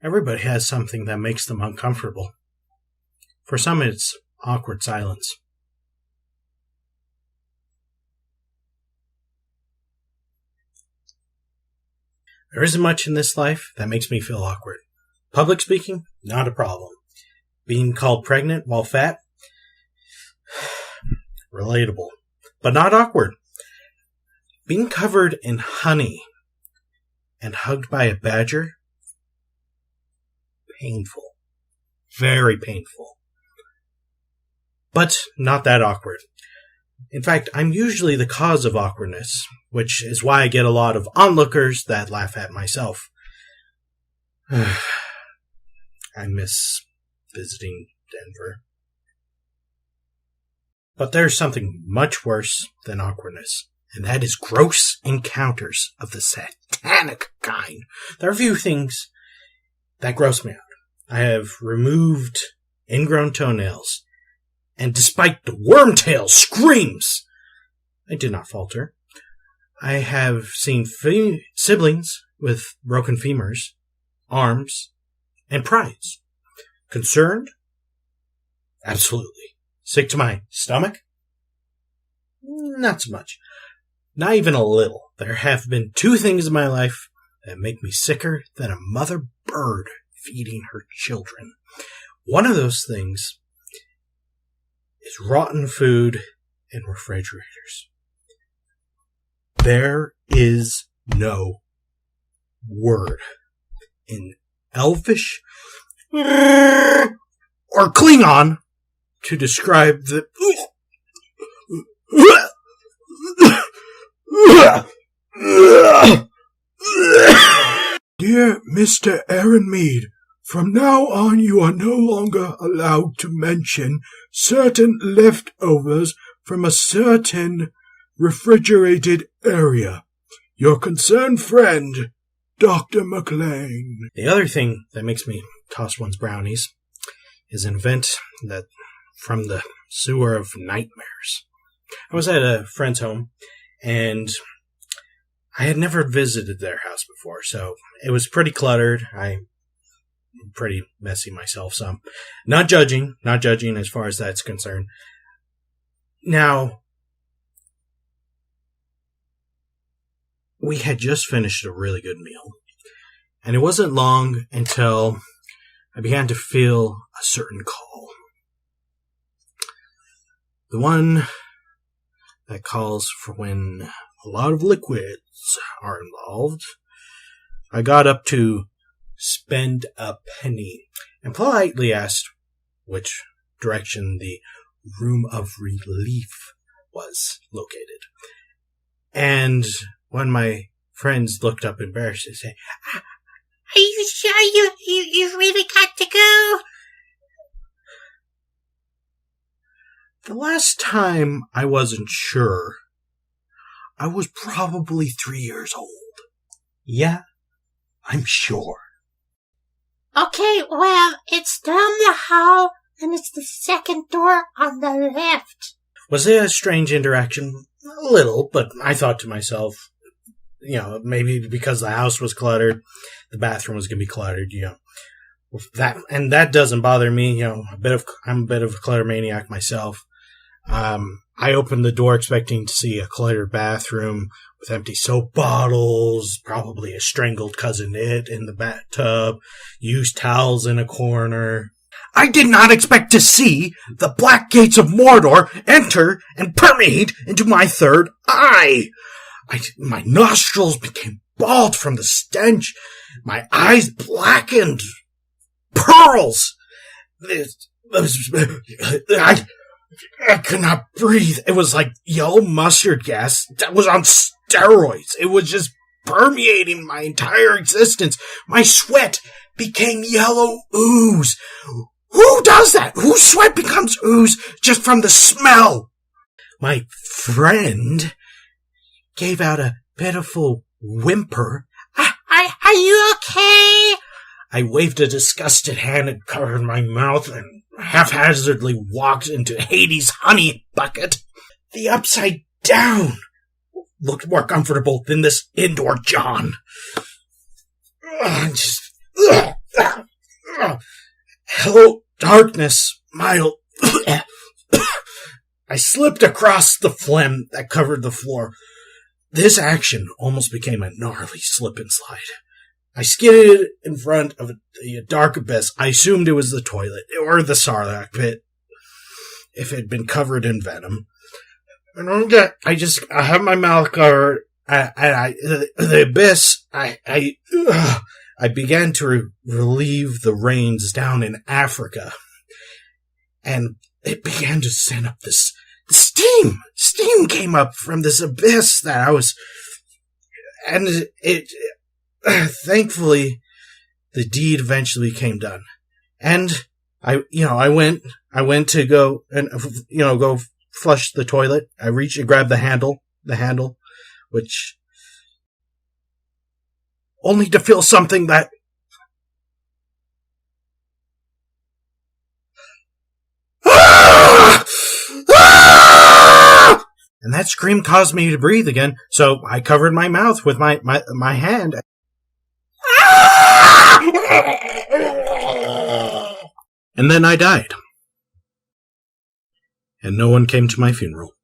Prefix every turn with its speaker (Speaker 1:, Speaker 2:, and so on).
Speaker 1: Everybody has something that makes them uncomfortable. For some, it's awkward silence. There isn't much in this life that makes me feel awkward. Public speaking, not a problem. Being called pregnant while fat? Relatable. But not awkward. Being covered in honey and hugged by a badger? Painful. Very painful. But not that awkward. In fact, I'm usually the cause of awkwardness, which is why I get a lot of onlookers that laugh at myself. I miss visiting Denver. But there's something much worse than awkwardness, and that is gross encounters of the satanic kind. There are a few things that gross me out. I have removed ingrown toenails, and despite the wormtail screams, I did not falter. I have seen siblings with broken femurs, arms, and prides. Concerned? Absolutely. Sick to my stomach? Not so much. Not even a little. There have been two things in my life that make me sicker than a mother bird feeding her children. One of those things is rotten food in refrigerators. There is no word in Elfish or Klingon to describe the Dear Mr. Aaron Mead, from now on you are no longer allowed to mention certain leftovers from a certain refrigerated area. Your concerned friend, Dr. McLean. The other thing that makes me toss one's brownies is an event that from the sewer of nightmares. I was at a friend's home, and I had never visited their house before, so it was pretty cluttered. I'm pretty messy myself, so not judging as far as that's concerned. Now, we had just finished a really good meal, and it wasn't long until I began to feel a certain call. The one that calls for when a lot of liquids are involved. I got up to spend a penny and politely asked which direction the room of relief was located. And when my friends looked up embarrassed and said, "Are you sure you really got to go?" The last time I wasn't sure, I was probably 3 years old. Yeah, I'm sure.
Speaker 2: Okay, well, it's down the hall, and it's the second door on the left.
Speaker 1: Was it a strange interaction? A little, but I thought to myself, maybe because the house was cluttered, the bathroom was going to be cluttered, That doesn't bother me, I'm a bit of a clutter maniac myself. I opened the door expecting to see a cluttered bathroom with empty soap bottles, probably a strangled cousin It in the bathtub, used towels in a corner. I did not expect to see the black gates of Mordor enter and permeate into my third eye. My nostrils became bald from the stench. My eyes blackened. Pearls. I could not breathe. It was like yellow mustard gas that was on steroids. It was just permeating my entire existence. My sweat became yellow ooze. Who does that? Whose sweat becomes ooze just from the smell? My friend gave out a pitiful whimper.
Speaker 2: Are you okay?
Speaker 1: I waved a disgusted hand and covered my mouth and haphazardly walked into Hades' honey bucket. The upside down looked more comfortable than this indoor John. Hello, darkness, my... I slipped across the phlegm that covered the floor. This action almost became a gnarly slip and slide. I skidded in front of a dark abyss. I assumed it was the toilet, or the Sarlacc pit, if it had been covered in venom. And I have my mouth covered. The abyss, I began to relieve the rains down in Africa. And it began to send up this steam. Steam came up from this abyss that I was... And it thankfully, the deed eventually became done. And I went to go and, go flush the toilet. I reached and grabbed the handle, which only to feel something that and that scream caused me to breathe again, so I covered my mouth with my hand. And then I died. And no one came to my funeral.